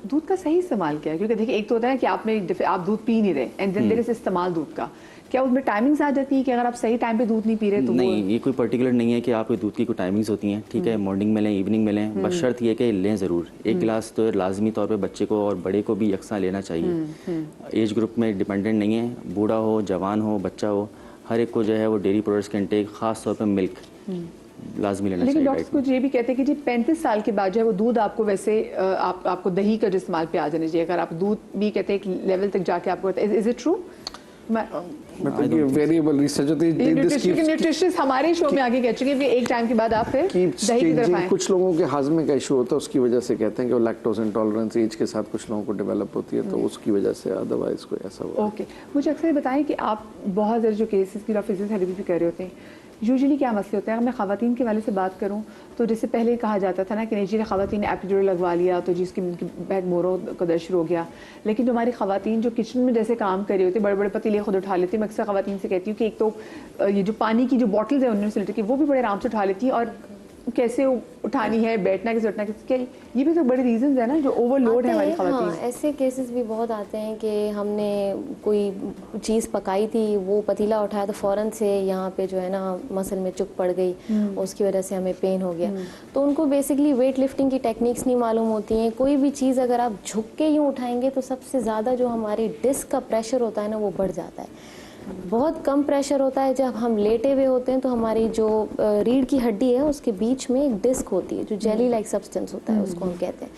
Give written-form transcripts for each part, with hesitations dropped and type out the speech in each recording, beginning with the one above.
दूध का सही इस्तेमाल क्या है? क्योंकि देखिए एक तो होता है कि आप दूध पी नहीं रहे एंड देन देयर इज इस्तेमाल दूध का, क्या उसमें टाइमिंग्स आ जाती है कि अगर आप सही टाइम पे दूध नहीं पी रहे तो नहीं, ये कोई पर्टिकुलर नहीं है कि आपके दूध की कोई टाइमिंग्स होती हैं, ठीक है, मॉर्निंग में लें, इवनिंग में लें, बस शर्त ये कि लें ज़रूर। एक गिलास तो लाजमी तौर पे बच्चे को और बड़े को भी यकसा लेना चाहिए। एज ग्रुप में डिपेंडेंट नहीं है, बूढ़ा हो, जवान हो, बच्चा हो, हर एक को जो है वो डेयरी प्रोडक्ट्स के इंटेक, खास तौर पर मिल्क लाजमी लेना चाहिए। लेकिन डॉक्टर्स कुछ ये भी कहते हैं कि जी 35 साल के बाद जो है वो दूध आपको वैसे आपको दही का जो इस्तेमाल पे आ जाना चाहिए। अगर आप दूध भी कहते हैं एक लेवल तक जाके आपको, is it true? Variable research होती है, न्यूट्रिशनिस्ट हमारे शो में आगे कह चुके हैं कि एक टाइम के बाद आप फिर दही की तरफ आए। कुछ लोगों के हाजमे का इशू होता है, उसकी वजह से कहते हैं कि वो लैक्टोज इंटॉलरेंस एज के साथ कुछ लोगों को डेवलप होती है, तो उसकी वजह से, अदरवाइज कोई ऐसा हुआ। ओके, मुझे अक्सर बताएं कि आप बहुत ज़्यादा जो केसेस की फिजियोथेरेपी भी कर रहे होते हैं, यूजुअली क्या मसले होते हैं? अगर मैं ख़वातीन के वाले से बात करूँ तो जैसे पहले कहा जाता था ना कि नहीं जी ख़वातीन ने एपिड्यूरल लगवा लिया तो जिसकी बैक मोरों का दर्द शुरू हो गया। लेकिन जो हमारी ख़वातीन जो किचन में जैसे काम कर रही होती है, बड़े बड़े पतीले खुद उठा लेती है, मैं अक्सर ख़वातीन से कहती हूँ कि एक तो ये जो पानी की जो बॉटल्स है 19 लीटर की, वो भी बड़े आराम से उठा लेती है, और कैसे उठानी है, बैठना कैसे, उठना कैसे, क्या ये भी तो बड़े रीजंस है ना जो ओवरलोड है हमारी ख़वातीन। हाँ, ऐसे केसेस भी बहुत आते हैं कि हमने कोई चीज़ पकाई थी, वो पतीला उठाया तो फ़ौरन से यहाँ पे जो है ना मसल में चुभ पड़ गई, उसकी वजह से हमें पेन हो गया। तो उनको बेसिकली वेट लिफ्टिंग की टेक्निक्स नहीं मालूम होती हैं। कोई भी चीज़ अगर आप झुक के यूँ उठाएंगे तो सबसे ज़्यादा जो हमारी डिस्क का प्रेशर होता है ना वो बढ़ जाता है। बहुत कम प्रेशर होता है जब हम लेटे हुए होते हैं, तो हमारी जो रीढ़ की हड्डी है उसके बीच में एक डिस्क होती है जो जेली लाइक सब्सटेंस होता है, उसको हम कहते हैं।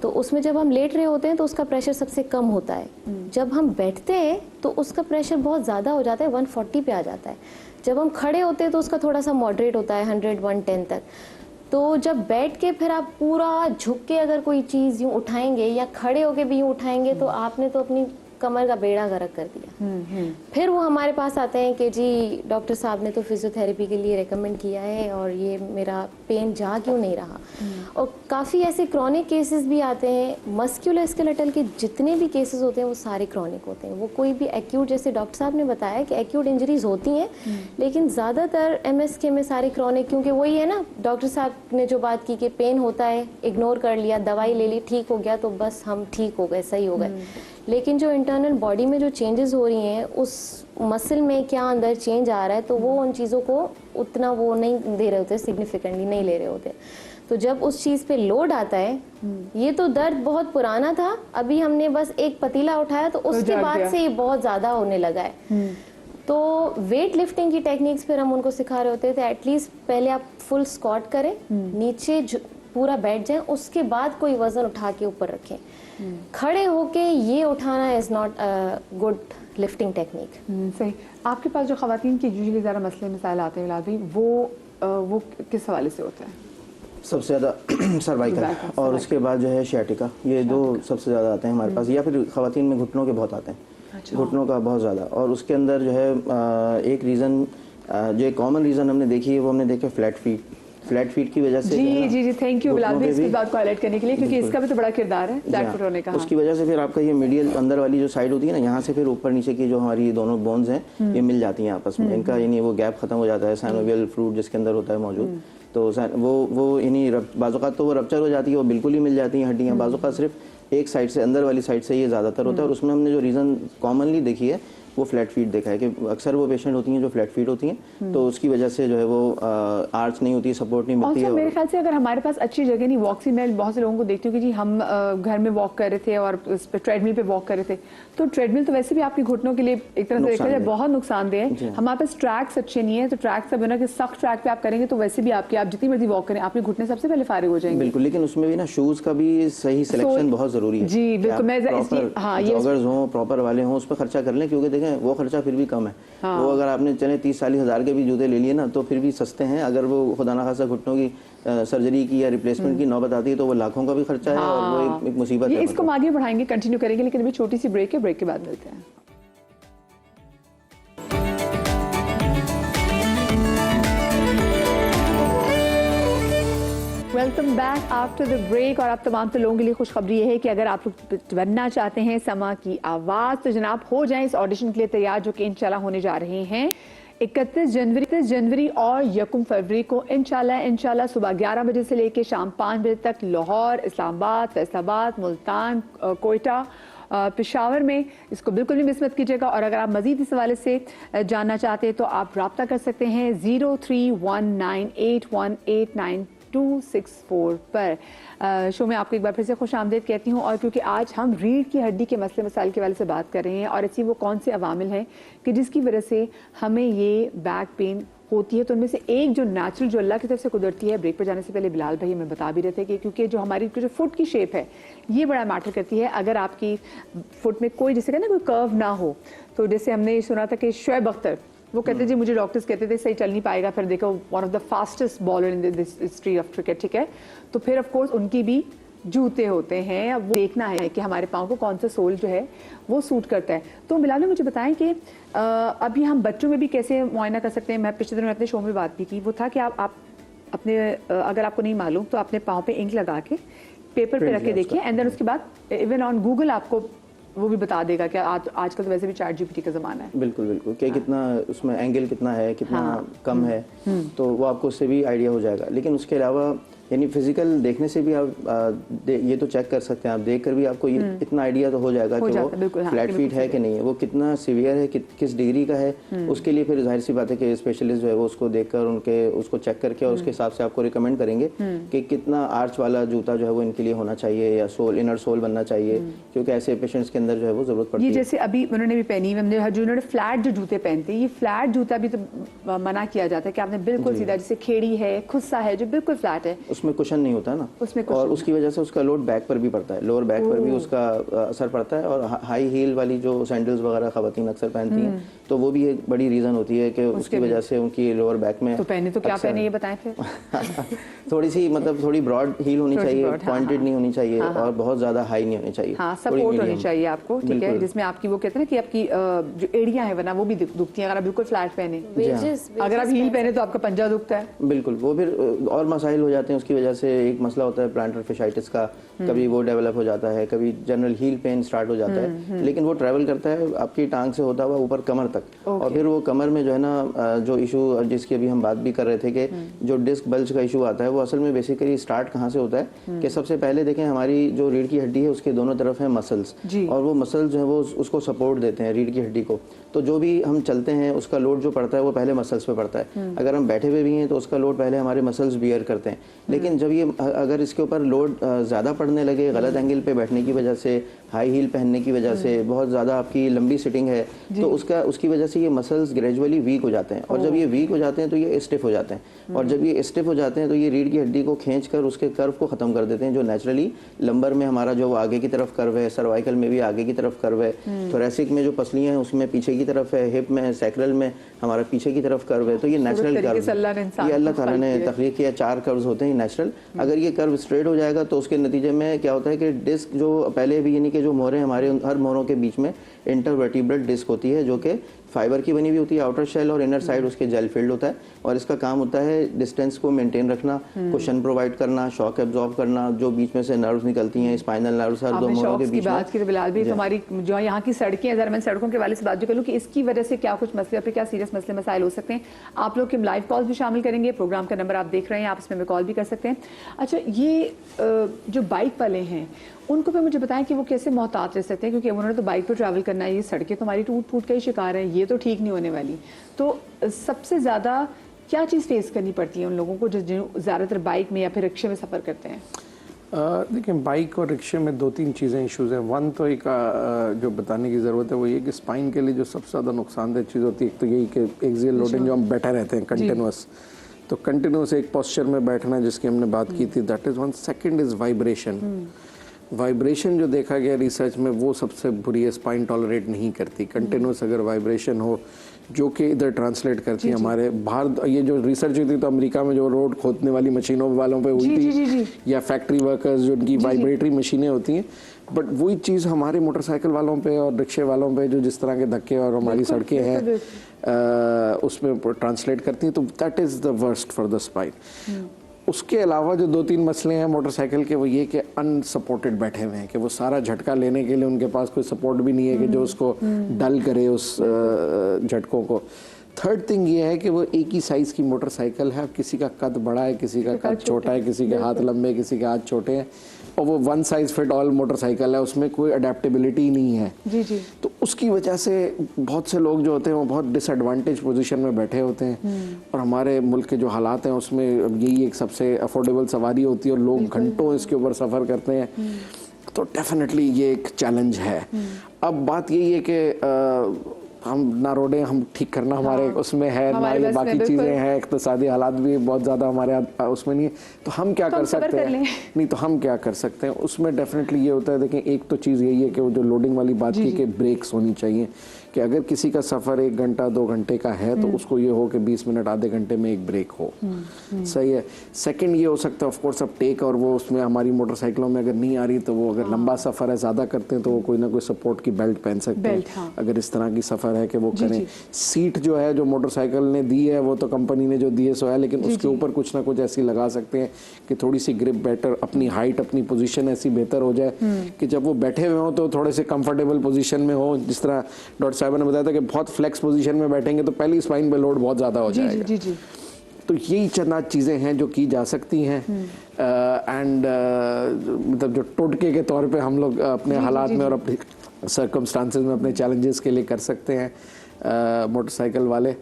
तो उसमें जब हम लेट रहे होते हैं तो उसका प्रेशर सबसे कम होता है। जब हम बैठते हैं तो उसका प्रेशर बहुत ज़्यादा हो जाता है, 140 पे आ जाता है। जब हम खड़े होते हैं तो उसका थोड़ा सा मॉडरेट होता है, 100-110 तक। तो जब बैठ के फिर आप पूरा झुक के अगर कोई चीज़ यूँ उठाएंगे या खड़े होके भी यूँ उठाएंगे तो आपने तो अपनी कमर का बेड़ा गर्क कर दिया। फिर वो हमारे पास आते हैं कि जी डॉक्टर साहब ने तो फिजियोथेरेपी के लिए रेकमेंड किया है और ये मेरा पेन जा क्यों नहीं रहा। और काफ़ी ऐसे क्रॉनिक केसेस भी आते हैं। मस्कुलोस्केलेटल के जितने भी केसेस होते हैं वो सारे क्रॉनिक होते हैं। वो कोई भी एक्यूट, जैसे डॉक्टर साहब ने बताया कि एक्यूट इंजरीज होती हैं, लेकिन ज़्यादातर MSK में सारे क्रॉनिक, क्योंकि वही है ना, डॉक्टर साहब ने जो बात की कि पेन होता है, इग्नोर कर लिया, दवाई ले ली, ठीक हो गया तो बस हम ठीक हो गए, सही हो गए। लेकिन जो इंटरनल बॉडी में जो चेंजेस हो रही हैं, उस मसल में क्या अंदर चेंज आ रहा है, तो वो उन चीज़ों को उतना वो नहीं दे रहे होते, सिग्निफिकेंटली नहीं ले रहे होते। तो जब उस चीज़ पे लोड आता है, ये तो दर्द बहुत पुराना था, अभी हमने बस एक पतीला उठाया तो उसके बाद से ये बहुत ज़्यादा होने लगा है। तो वेट लिफ्टिंग की टेक्निक्स फिर हम उनको सिखा रहे होते थे, एटलीस्ट पहले आप फुल स्क्वाट करें, नीचे पूरा बैठ जाएं, उसके बाद कोई वजन उठा के ऊपर रखें। खड़े होके ये उठाना is not a good lifting technique. सही। आपके पास जो ख़वातीन के यूजुअली ज़्यादा मसले मसाइल आते हैं भाई, वो किस हवाले से होता है? सबसे ज़्यादा सर्वाइकल और उसके बाद जो है शियाटिका, ये दो सबसे ज़्यादा आते हैं हमारे पास। या फिर ख़वातीन में घुटनों के बहुत आते हैं। अच्छा। घुटनों का बहुत ज़्यादा। और उसके अंदर जो है एक रीज़न, जो एक कॉमन रीज़न हमने देखी है, वो हमने देखे फ्लैट फीट की वजह से। जी थैंक यू बिलाल भाई इस बात को हाईलाइट करने के लिए, क्योंकि इसका भी तो बड़ा किरदार है फ्लैट फुट होने का। उसकी वजह से फिर आपका ये मीडियल अंदर वाली जो साइड होती है ना, यहाँ से फिर ऊपर नीचे की जो हमारी दोनों बोन्स हैं ये मिल जाती हैं आपस में, इनका यानी वो गैप खत्म हो जाता है, साइनोवियल फ्लूइड जिसके अंदर होता है मौजूद। तो वो इन्हीं बाज़-औक़ात तो वो रप्चर हो जाती है, वो बिल्कुल ही मिल जाती हैं हड्डियाँ। बाज़-औक़ात सिर्फ एक साइड से, अंदर वाली साइड से ये ज़्यादातर होता है। और उसमें हमने जो रीज़न कॉमनली देखी है वो फ्लैट फीट देखा है कि अक्सर वो पेशेंट होती हैं जो फ्लैट फीट होती हैं, तो उसकी वजह से जो है वो आर्च नहीं होती, सपोर्ट नहीं मिलती है। मेरे ख्याल से अगर हमारे पास अच्छी जगह नहीं, वॉक से मैं बहुत से लोगों को देखती हूँ कि जी हम घर में वॉक कर रहे थे और उस पर ट्रेडमिल पे वॉक कर रहे थे, तो ट्रेडमिल तो वैसे भी आपके घुटनों के लिए एक तरह से देखा जाए बहुत नुकसानदेह है। हमारे पास ट्रैक्स अच्छे नहीं है, तो ट्रैक से बिना कि सख्त ट्रैक पे आप करेंगे तो वैसे भी आप जितनी मर्जी वॉक करें आपके घुटने सबसे पहले फारिग हो जाएंगे। बिल्कुल, लेकिन उसमें भी ना शूज का भी सही सिलेक्शन बहुत जरूरी है। जी बिल्कुल, मैं जॉगर्स हों, प्रॉपर वाले हों, उस पर खर्चा कर लें, क्योंकि देखें वो खर्चा फिर भी कम है। हाँ। वो अगर आपने चले 30-40 हज़ार के भी जूते ले लिए ना तो फिर भी सस्ते हैं। अगर वो खुदा ना खासा घुटनों की सर्जरी की या रिप्लेसमेंट की नौबत आती है तो वो लाखों का भी खर्चा है। हाँ। और वो एक मुसीबत है। इसको आगे बढ़ाएंगे, कंटिन्यू करेंगे, लेकिन अभी छोटी सी ब्रेक है, ब्रेक के बाद मिलते हैं। Welcome back after the break. और आप तमाम तो लोगों के लिए खुशखबरी ये है कि अगर आप लोग बनना चाहते हैं समा की आवाज़ तो जनाब हो जाएं इस ऑडिशन के लिए तैयार, जो कि इंशाल्लाह होने जा रहे हैं 31 जनवरी और 1 फरवरी को इंशाल्लाह सुबह 11 बजे से लेकर शाम 5 बजे तक लाहौर, इस्लामाबाद, फैसलाबाद, मुल्तान, कोयटा, पेशावर में इसको बिल्कुल भी मिस मत कीजिएगा। और अगर आप मज़ीद इस हवाले से जानना चाहते हैं तो आप रब्ता कर सकते हैं 0319818964 पर। शो में आपको एक बार फिर से खुश आमदीद कहती हूँ। और क्योंकि आज हम रीढ़ की हड्डी के मसले मसाइल के हवाले से बात कर रहे हैं और ऐसी वो कौन से अवामिल हैं कि जिसकी वजह से हमें ये बैक पेन होती है, तो उनमें से एक जो नेचुरल जो अल्लाह की तरफ से कुदरती है, ब्रेक पर जाने से पहले बिलाल भाई हमें बता भी रहे थे कि क्योंकि जो हमारी जो फुट की शेप है ये बड़ा मैटर करती है। अगर आपकी फुट में कोई जैसे कहना कोई कर्व ना हो, तो जैसे हमने सुना था कि शुएब अख्तर वो कहते जी, मुझे डॉक्टर्स कहते थे सही चल नहीं पाएगा, फिर देखो one of the fastest bowler in this history of cricket, ठीक है। तो फिर ऑफ कोर्स उनकी भी जूते होते हैं। अब वो देखना है कि हमारे पाँव को कौन सा सोल जो है वो सूट करता है। तो बिलाल ने मुझे बताएं कि अभी हम बच्चों में भी कैसे मुआयना कर सकते हैं। मैं पिछले दिनों अपने शो में बात भी की, वो था कि आप अपने अगर आपको नहीं मालूम तो अपने पाँव पे इंक लगा के पेपर पे रख के देखिए, एंड देन उसके बाद इवन ऑन गूगल आपको वो भी बता देगा कि आजकल तो वैसे भी चैट जीपीटी का ज़माना है। बिल्कुल बिल्कुल, कि कितना उसमें एंगल कितना है, कितना कम है, तो वो आपको उससे भी आइडिया हो जाएगा। लेकिन उसके अलावा यानी फिजिकल देखने से भी आप ये तो चेक कर सकते हैं, आप देख कर भी आपको ये इतना आइडिया तो हो जाएगा कि वो फ्लैट फीट है कि नहीं है, वो कितना सीवियर है, किस डिग्री का है। उसके लिए फिर जाहिर सी बात है कि स्पेशलिस्ट जो है वो उसको देखकर उसको चेक करके और उसके हिसाब से आपको रिकमेंड करेंगे कि कितना आर्च वाला जूता जो है वो इनके लिए होना चाहिए या सोल इनर सोल बनना चाहिए, क्योंकि ऐसे पेशेंट्स के अंदर जो है वो जरूरत पड़ती है। जैसे अभी उन्होंने भी पहनी, जिन्होंने फ्लैट जो जूते पहनते हैं, ये फ्लैट जूता भी तो मना किया जाता है कि आपने बिल्कुल सीधा, जैसे खेड़ी है, खुस्सा है जो बिल्कुल फ्लैट है, उसमें कुशन नहीं होता ना, और उसकी वजह से उसका लोड बैक पर भी पड़ता है, लोअर बैक पर भी उसका असर पड़ता है। और हाई हील वाली जो सैंडल्स वगैरह खवातीन अक्सर पहनती हैं, तो वो भी एक बड़ी रीज़न होती है कि उसकी वजह से उनकी लोअर बैक में। तो पहने तो क्या पहने ये बताएं फिर। थोड़ी सी मतलब थोड़ी ब्रॉड हील होनी चाहिए, पॉइंटेड नहीं होनी चाहिए और बहुत ज़्यादा हाई नहीं होनी चाहिए, सपोर्ट होनी चाहिए आपको, ठीक है, जिसमें आपकी वो कहते हैं ना कि आपकी जो एड़ियां है वरना वो भी दुखती हैं अगर आप बिल्कुल फ्लैट पहने। अगर आप हील पहने तो आपका पंजा दुखता है। बिल्कुल, वो फिर और मसाइल हो जाते हैं उसकी वजह से। एक मसला होता है प्लांटर फिशाइटिस का, कभी वो डेवलप हो जाता है, कभी जनरल हील पेन स्टार्ट हो जाता है, लेकिन वो ट्रैवल करता है आपकी टांग से होता हुआ ऊपर कमर तक, और फिर वो कमर में जो है ना जो इशू जिसकी अभी हम बात भी कर रहे थे कि जो डिस्क बल्ज का इशू आता है, वो असल में बेसिकली स्टार्ट कहाँ से होता है कि सबसे पहले देखें हमारी जो रीढ़ की हड्डी है उसके दोनों तरफ है मसल्स, और वो मसल्स जो है वो उसको सपोर्ट देते हैं रीढ़ की हड्डी को। तो जो भी हम चलते हैं उसका लोड जो पड़ता है वो पहले मसल्स पे पड़ता है। अगर हम बैठे हुए भी हैं तो उसका लोड पहले हमारे मसल्स बियर करते हैं। लेकिन जब ये अगर इसके ऊपर लोड ज़्यादा पड़ने लगे, गलत एंगल पे बैठने की वजह से, हाई हील पहनने की वजह से, बहुत ज़्यादा आपकी लंबी सिटिंग है, तो उसकी वजह से ये मसल्स ग्रेजुअली वीक हो जाते हैं, और जब ये वीक हो जाते हैं तो ये स्टिफ हो जाते हैं, और जब ये स्टिफ हो जाते हैं तो ये रीढ़ की हड्डी को खींच कर उसके कर्व को ख़त्म कर देते हैं, जो नेचुरली लंबर में हमारा जो आगे की तरफ कर्व है, सर्वाइकल में भी आगे की तरफ कर्व है, थोरेसिक में जो पसलियाँ हैं उसमें पीछे की तरफ है, हिप में, सैक्रल में हमारा पीछे की तरफ कर्व है। तो ये नेचुरल कर्व, ये अल्लाह ताला ने तख्लीक किया, 4 कर्व्स होते हैं नेचुरल। अगर ये कर्व स्ट्रेट हो जाएगा तो उसके नतीजे में क्या होता है कि डिस्क जो पहले भी यानी कि जो मोहरें हमारे हर मोहरों के बीच में इंटरवर्टिब्रल डिस्क होती है, जो कि फाइबर की बनी हुई होती है, आउटर शेल, और इनर साइड उसके जेल फिल्ड होता है, और इसका काम होता है डिस्टेंस को मेंटेन रखना, कुशन प्रोवाइड करना, शॉक एब्जॉर्ब करना, जो बीच में से नर्व्स निकलती हैं, स्पाइनल नर्व्स हर दो मोहरों के बीच में। बात की तो बिलाल भी हमारी जो यहाँ की सड़कें हैं, जरा मैं सड़कों के वाले से बात जो करूँ कि इसकी वजह से क्या कुछ मसले पे क्या सीरियस मसले मसाइल हो सकते हैं। आप लोग के लाइव कॉल्स भी शामिल करेंगे, प्रोग्राम का नंबर आप देख रहे हैं, आप इसमें कॉल भी कर सकते हैं। अच्छा, ये जो बाइक वाले हैं उनको भी मुझे बताएं कि वो कैसे मोहतात रह सकते हैं, क्योंकि उन्होंने तो बाइक पर ट्रैवल करना है, ये सड़कें तो हमारी टूट फूट का ही शिकार है, ये तो ठीक नहीं होने वाली। तो सबसे ज़्यादा क्या चीज़ फेस करनी पड़ती है उन लोगों को जो ज़्यादातर बाइक में या फिर रिक्शे में सफ़र करते हैं? देखिए, बाइक और रिक्शे में 2-3 चीज़ें इश्यूज़ हैं। वन तो एक जो बताने की ज़रूरत है वो ये कि स्पाइन के लिए जो सबसे ज़्यादा नुकसानदेह चीज़ होती है, एक तो यही कि एक्सियल लोडिंग, जो हम बैठे रहते हैं कंटिन्यूस, तो कंटिन्यूस एक पोस्चर में बैठना जिसकी हमने बात की थी, that is one. Second is vibration. Vibration जो देखा गया रिसर्च में वो सबसे बुरी है, स्पाइन टॉलरेट नहीं करती। कंटिन्यूस अगर वाइब्रेशन हो जो कि इधर ट्रांसलेट करती है हमारे बाहर, ये जो रिसर्च हुई थी तो अमेरिका में जो रोड खोदने वाली मशीनों वालों पे हुई थी, या फैक्ट्री वर्कर्स जो उनकी वाइब्रेटरी मशीनें होती हैं, बट वही चीज़ हमारे मोटरसाइकिल वालों पे और रिक्शे वालों पे जो जिस तरह के धक्के और हमारी सड़कें हैं उसमें ट्रांसलेट करती हैं, तो that is the worst for the spine. उसके अलावा जो 2-3 मसले हैं मोटरसाइकिल के, वो ये कि अनसपोर्टेड बैठे हुए हैं, कि वो सारा झटका लेने के लिए उनके पास कोई सपोर्ट भी नहीं है कि जो उसको डल करे उस झटकों को। थर्ड थिंग ये है कि वो एक ही साइज़ की मोटरसाइकिल है, किसी का कद बड़ा है, किसी का कद छोटा है, किसी के हाथ लंबे, किसी के हाथ छोटे हैं, और वो one size fit all motorcycle है, उसमें कोई अडेप्टेबिलिटी नहीं है। जी जी। तो उसकी वजह से बहुत से लोग जो होते हैं वो बहुत डिसएडवांटेज पोजीशन में बैठे होते हैं, और हमारे मुल्क के जो हालात हैं उसमें यही एक सबसे अफोर्डेबल सवारी होती है और लोग घंटों इसके ऊपर सफ़र करते हैं, तो डेफिनेटली ये एक चैलेंज है। अब बात यही है कि हम ना रोडें हम ठीक करना हमारे उसमें है ना, ये बाकी चीज़ें हैं, इक़्तिसादी हालात भी बहुत ज़्यादा हमारे उसमें नहीं है, तो हम क्या कर सकते हैं? नहीं तो हम क्या कर सकते हैं उसमें? डेफिनेटली ये होता है, देखें एक तो चीज़ यही है कि वो जो लोडिंग वाली बात की कि ब्रेक्स होनी चाहिए, कि अगर किसी का सफ़र 1 घंटा 2 घंटे का है तो उसको ये हो कि 20 मिनट आधे घंटे में एक ब्रेक हो। सही है। सेकंड ये हो सकता है ऑफ कोर्स अब टेक, और वो उसमें हमारी मोटरसाइकिलों में अगर नहीं आ रही तो वो अगर लंबा सफ़र है, ज़्यादा करते हैं तो वो कोई ना कोई सपोर्ट की बेल्ट पहन सकते हैं, अगर इस तरह की सफ़र है कि वो करें। सीट जो है जो मोटरसाइकिल ने दी है वो तो कंपनी ने जो दी है सो है, लेकिन उसके ऊपर कुछ ना कुछ ऐसी लगा सकते हैं कि थोड़ी सी ग्रिप बेटर, अपनी हाइट अपनी पोजीशन ऐसी बेहतर हो जाए कि जब वो बैठे हुए हो तो थोड़े से कंफर्टेबल पोजीशन में हो। जिस तरह डॉक्टर साहब ने बताया था कि बहुत फ्लेक्स पोजीशन में बैठेंगे तो पहली स्पाइन पे लोड बहुत ज़्यादा हो जाएगा। जी जी। तो यही चंद चीज़ें हैं जो की जा सकती हैं, एंड मतलब जो टोटके के तौर पे हम लोग अपने हालात में और अपने सर्कमस्टांसेस में अपने चैलेंजेस के लिए कर सकते हैं मोटरसाइकिल वाले।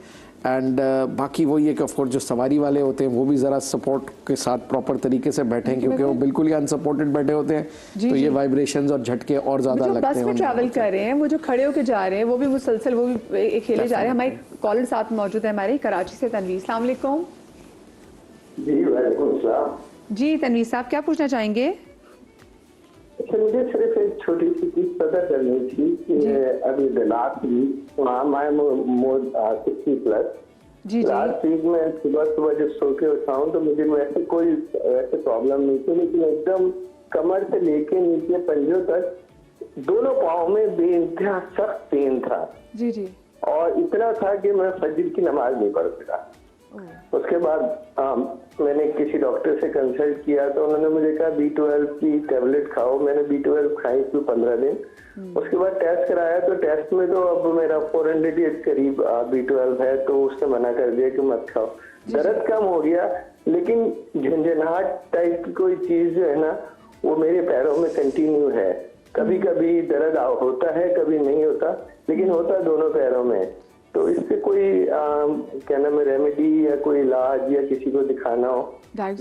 एंड बाकी वो ये कि ऑफ कोर्स जो सवारी वाले होते हैं वो भी ज़रा सपोर्ट के साथ प्रॉपर तरीके से बैठें, क्योंकि वो बिल्कुल ही अनसपोर्टेड बैठे होते हैं, तो ये वाइब्रेशंस और झटके और ज़्यादा लगते हैं। बस में ट्रैवल कर रहे हैं, वो जो खड़े होकर जा रहे हैं वो भी मुसलसल वो भी खेले जा रहे हैं। हमारे कॉलर साथ मौजूद है हमारे कराची से तनवीर। अस्सलाम वालेकुम। जी वालेकुम सलाम। जी तनवीर साहब क्या पूछना चाहेंगे? मुझे सिर्फ एक छोटी सी चीज पता करनी थी कि अभी last week I am more 60+। जी लास्ट वीक में सुबह जब सो के उठा हूँ तो मुझे वैसे कोई ऐसे प्रॉब्लम नहीं थी, लेकिन एकदम कमर से लेके नीचे पंजों तक दोनों पाँव में बेइंतहा सख्त पेन था। जी जी। और इतना था कि मैं फजर की नमाज नहीं पढ़ सका। उसके बाद मैंने किसी डॉक्टर से कंसल्ट किया तो उन्होंने मुझे कहा B12 की टेबलेट खाओ। मैंने B12 खाई थी 15 दिन। उसके बाद टेस्ट कराया तो टेस्ट में तो अब मेरा 400 के करीब B12 है, तो उसने मना कर दिया कि मत खाओ। दर्द कम हो गया, लेकिन झंझनाहट टाइप की कोई चीज जो है ना वो मेरे पैरों में कंटिन्यू है। कभी कभी दर्द होता है, कभी नहीं होता, लेकिन होता दोनों पैरों में। तो इससे कोई क्या नाम है रेमेडी या कोई इलाज या किसी को दिखाना हो कर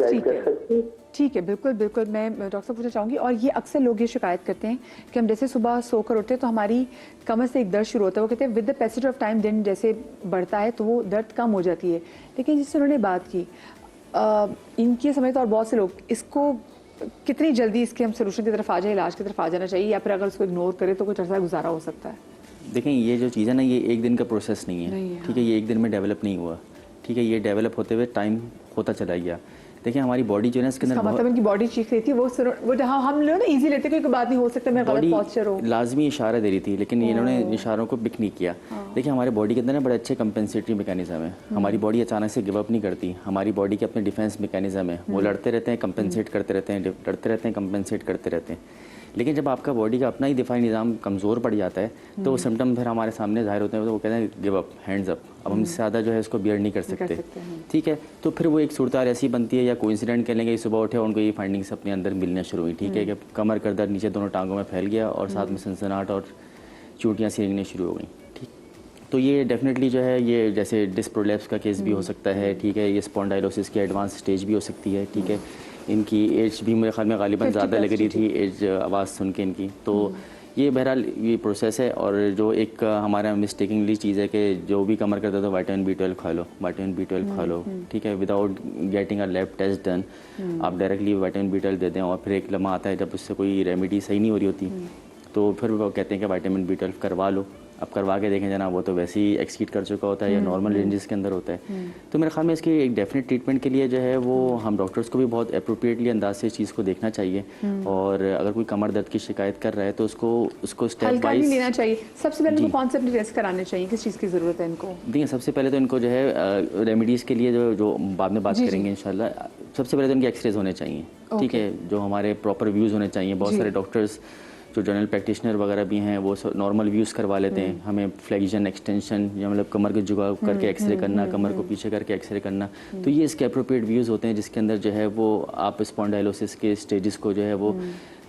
सकते? ठीक है, बिल्कुल बिल्कुल। मैं डॉक्टर साहब पूछना चाहूँगी, और ये अक्सर लोग ये शिकायत करते हैं कि हम जैसे सुबह सोकर उठते हैं तो हमारी कमर से एक दर्द शुरू होता है। वो कहते हैं with the passage of time दिन जैसे बढ़ता है तो वो दर्द कम हो जाती है। लेकिन जिससे उन्होंने बात की इनके समय तो और बहुत से लोग इसको कितनी जल्दी इसके हम सोल्यूशन की तरफ आ जाए, इलाज की तरफ आ जाना चाहिए, या फिर अगर उसको इग्नोर करें तो कुछ अर्सा गुजारा हो सकता है? देखें ये जो चीज़ है ना ये एक दिन का प्रोसेस नहीं है, ठीक है, ये एक दिन में डेवलप नहीं हुआ, ठीक है, ये डेवलप होते हुए टाइम होता चला गया। देखिए हमारी बॉडी जो है ना इसके अंदर मतलब इनकी बॉडी चीख रही थी, वो हम लोग ना इजी लेते कोई बात नहीं हो सकता मैं गलत पॉस्चर हो, लाजमी इशारा दे रही थी, लेकिन इन्होंने इशारों को पिक नहीं किया। देखिए हमारे बॉडी के अंदर ना बड़े अच्छे कंपेंसेटरी मैकेनिज्म है। हमारी बॉडी अचानक से गिव अप नहीं करती। हमारी बॉडी के अपने डिफेंस मैकेनिज्म है, वो लड़ते रहते हैं, कंपेंसेट करते रहते हैं, लड़ते रहते हैं, कंपेंसेट करते रहते हैं। लेकिन जब आपका बॉडी का अपना ही दिफाई निज़ाम कमज़ोर पड़ जाता है तो वो सिम्टम फिर हमारे सामने ज़ाहिर होते हैं, तो वो कहते हैं गिव अप, हैंड्स अप, अब हम इससे ज़्यादा जो है इसको बियर नहीं कर सकते, ठीक है। तो फिर वो एक सूरत ऐसी बनती है, या कोइंसिडेंट कह लेंगे, सुबह उठे उनको ये फाइंडिंग्स अपने अंदर मिलना शुरू हुई, ठीक है, कि कमर कर दर्द नीचे दोनों टांगों में फैल गया और साथ में सनसनाहट और चोटियाँ सी रेंगने शुरू हो गई, ठीक। तो ये डेफिनेटली जो है ये जैसे डिस्क प्रोलैप्स का केस भी हो सकता है, ठीक है, ये स्पॉन्डाइलोसिस की एडवांस स्टेज भी हो सकती है, ठीक है। इनकी एज भी मेरे ख्याल में गालिबन ज़्यादा लग रही थी एज आवाज़ सुन के इनकी। तो ये बहरहाल ये प्रोसेस है। और जो एक हमारा मिस्टेकिंगली चीज़ है कि जो भी कमर करता है तो विटामिन B12 खा लो, विटामिन B12 खा लो, ठीक है, without getting a lab test done आप डायरेक्टली विटामिन B12 दे दें, और फिर एक लम्हा आता है जब उससे कोई रेमेडी सही नहीं हो रही होती तो फिर वो कहते हैं कि विटामिन B12 करवा लो। अब करवा के देखें जना वो तो वैसे ही एक्सीड कर चुका होता है या नॉर्मल रेंजेस के अंदर होता है। तो मेरे ख्याल में इसकी एक डेफिनेट ट्रीटमेंट के लिए जो है वो हम डॉक्टर्स को भी बहुत अप्रोप्रिएटली अंदाज से इस चीज़ को देखना चाहिए। और अगर कोई कमर दर्द की शिकायत कर रहा है तो उसको स्टेप वाइज लेना चाहिए। सबसे पहले कौन से अपने टेस्ट कराने चाहिए, किस चीज़ की ज़रूरत है इनको? देखिए सबसे पहले तो इनको जो है रेमेडीज़ के लिए जो बाद में बात करेंगे इंशाल्लाह, सबसे पहले तो इनके एक्सरेज होने चाहिए, ठीक है, जो हमारे प्रॉपर व्यूज़ होने चाहिए। बहुत सारे डॉक्टर्स जो जनरल प्रैक्टिशनर वगैरह भी हैं वो नॉर्मल व्यूज़ करवा लेते हैं, हमें फ्लेक्शन एक्सटेंशन या मतलब कमर को झुका करके एक्सरे करना, कमर को पीछे करके एक्सरे करना, तो ये इसके अप्रोप्रिएट व्यूज़ होते हैं जिसके अंदर जो है वो आप स्पॉन्डाइलोसिस के स्टेजेस को जो है वो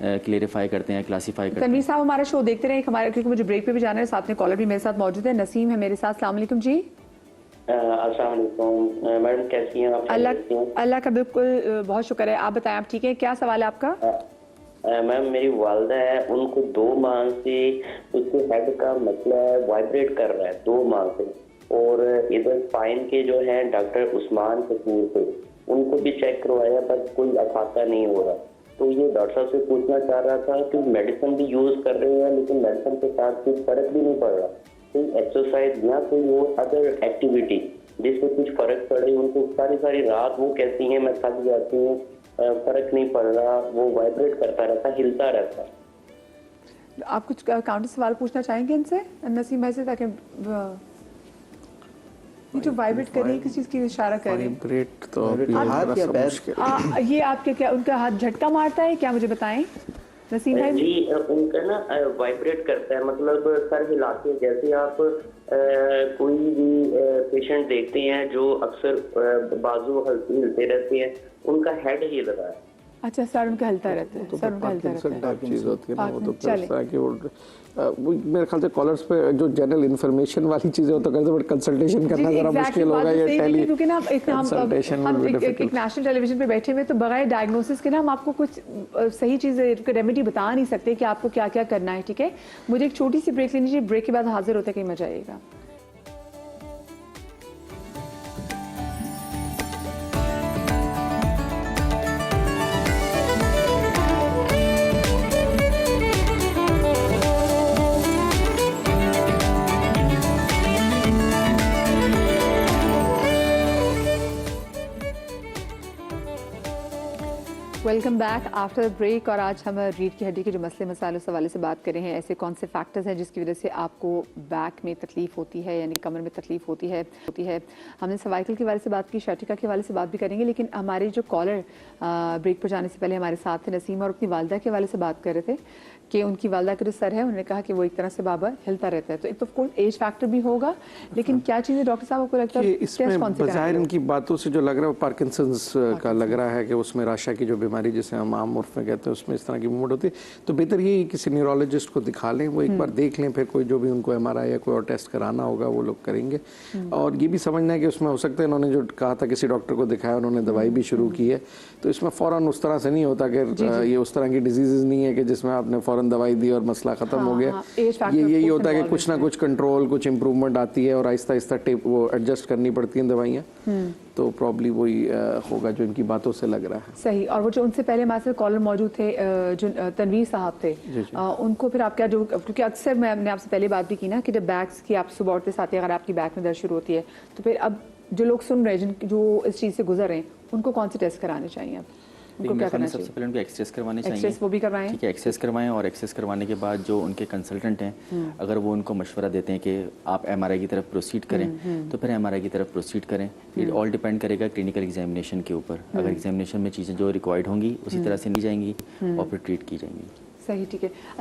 क्लेरिफाई करते हैं, क्लासीफाई करते हैं। तनवीर साहब हमारा शो देखते रहे हमारे, क्योंकि मुझे ब्रेक पे भी जाना है, साथ में कॉलर भी मेरे साथ मौजूद है, नसीम है मेरे साथ। अस्सलाम वालेकुम जी। अस्सलाम वालेकुम मैडम, कैसी हैं आप? अल्लाह का बिल्कुल बहुत शुक्र है। आप बताएं, आप ठीक है? क्या सवाल है आपका? मैम मेरी वालदा है, उनको 2 माह से उसके हेड का मसला है, वाइब्रेट कर रहा है 2 माह से, और इधर स्पाइन के जो है डॉक्टर उस्मान कपूर थे, उनको भी चेक करवाया पर कोई अफाका नहीं हो रहा। तो ये डॉक्टर साहब से पूछना चाह रहा था कि मेडिसिन भी यूज कर रहे हैं लेकिन मेडिसिन के साथ कुछ फर्क भी नहीं पड़ रहा, कोई एक्सरसाइज या कोई और अदर एक्टिविटी जिससे कुछ फर्क पड़े। उनको सारी रात वो कहती हैं मैं थक जाती हूँ, फर्क नहीं पड़ रहा, वो वाइब्रेट करता रहता, हिलता रहता। आप कुछ काउंटर सवाल पूछना चाहेंगे इनसे, नसीम भाई से, ताकि ये जो वाइब्रेट कर रही है किस चीज की इशारा कर रही है? वाइब्रेट तो हाथ या पैर? ये आपके क्या उनका हाथ झटका मारता है क्या, मुझे बताएं नसीम भाई? जी उनका ना वाइब्रेट करता है, मतलब सर हिलाते हैं। जैसे आप कोई भी पेशेंट देखते हैं जो अक्सर बाजू हिलते रहते हैं, उनका हेड हिल रहा है। अच्छा, सर उनका हिलता रहता है, सर उनका हिलता रहता है। टाइप चीज होती है ना, वो तो चले। फिर इस तरह की वो मेरे ख्याल से कॉलर्स पे जो जनरल इन्फॉर्मेशन वाली चीजें होता करते, बट कंसल्टेशन करना जरा मुश्किल होगा ये टेली, क्योंकि ना कंसल्टेशन हम will be एक difficult। नेशनल टेलीविजन पे बैठे हुए, तो बगैर डायग्नोसिस के ना हम आपको कुछ सही चीज रेमेडी बता नहीं सकते कि आपको क्या क्या करना है। ठीक है, मुझे एक छोटी सी ब्रेक लेनी चाहिए, ब्रेक के बाद हाजिर होते हैं, कहीं मजा आएगा। Welcome back after break. और आज हम रीढ़ की हड्डी के जो मसले मसाले उस हवाले से बात कर रहे हैं। ऐसे कौन से फैक्टर्स हैं जिसकी वजह से आपको बैक में तकलीफ होती है, यानी कमर में तकलीफ होती है। हमने सर्वाइकल के बारे से बात की, शाटिका के हवाले से बात भी करेंगे, लेकिन हमारे जो कॉलर ब्रेक पर जाने से पहले हमारे साथ थे नसीम, और अपनी वालदा के हवाले से बात कर रहे थे कि उनकी वालदा का जो सर है, उन्होंने कहा कि वो एक तरह से बाबा हिलता रहता है। तो एक तो ऑफकोर्स एज फैक्टर भी होगा, लेकिन क्या चीज़ें डॉक्टर साहब आपको लगता है इसमें बज़ाहिर इनकी बातों से जो लग रहा है वो पार्किंसंस का लग रहा है कि उसमें राशा की जो बीमारी जिसे हम आम उर्फ में कहते हैं उसमें इस तरह की मूवमेंट होती है। तो बेहतर ये किसी न्यूरोलॉजिस्ट को दिखा लें, वो एक बार देख लें, फिर कोई जो भी उनको MRI या कोई और टेस्ट कराना होगा वो लोग करेंगे। और ये भी समझना है कि उसमें हो सकता है इन्होंने जो कहा था किसी डॉक्टर को दिखाया, उन्होंने दवाई भी शुरू की है, तो इसमें फ़ौरन उस तरह से नहीं होता कि ये उस तरह की डिजीज़ नहीं है कि जिसमें आपने फ़ौरन दवाई दी और मसला ख़त्म हो गया। ये यही होता है कि कुछ ना कुछ कंट्रोल, कुछ इम्प्रूवमेंट आती है और आहिस्ता आहिस्ता वो एडजस्ट करनी पड़ती हैं दवाइयाँ। तो प्रॉब्ली वही होगा जो इनकी बातों से लग रहा है। सही। और वो जो उनसे पहले हमारे साथ कॉलर मौजूद थे, जो तनवीर साहब थे, उनको फिर आप क्या, जो क्योंकि अक्सर मैंने आपसे पहले बात भी की ना कि जब बैक्स की आप सुबह उठते साथ ही अगर आपकी बैक में दर्द शुरू होती है, तो फिर अब जो लोग सुन रहे हैं, जो इस चीज़ से गुजर रहे हैं, उनको कौन से टेस्ट कराने चाहिए? अब उनको क्या करना चाहिए? सबसे पहले उनको एक्सरेस करवाने चाहिए। एक्सरेस वो भी करवाएं, ठीक है, एक्सरेस करवाएं, और एक्सरेस करवाने के बाद जो उनके कंसल्टेंट हैं अगर वो उनको मशवरा देते हैं कि आप MRI की तरफ प्रोसीड करें, तो फिर MRI की तरफ प्रोसीड करें। इट ऑल डिपेंड करेगा क्लिनिकल एग्जामिनेशन के ऊपर। अगर एग्जामिनेशन में चीज़ें जो रिक्वायर्ड होंगी उसी तरह से ली जाएंगी और फिर ट्रीट की जाएंगी। सही, ठीक है।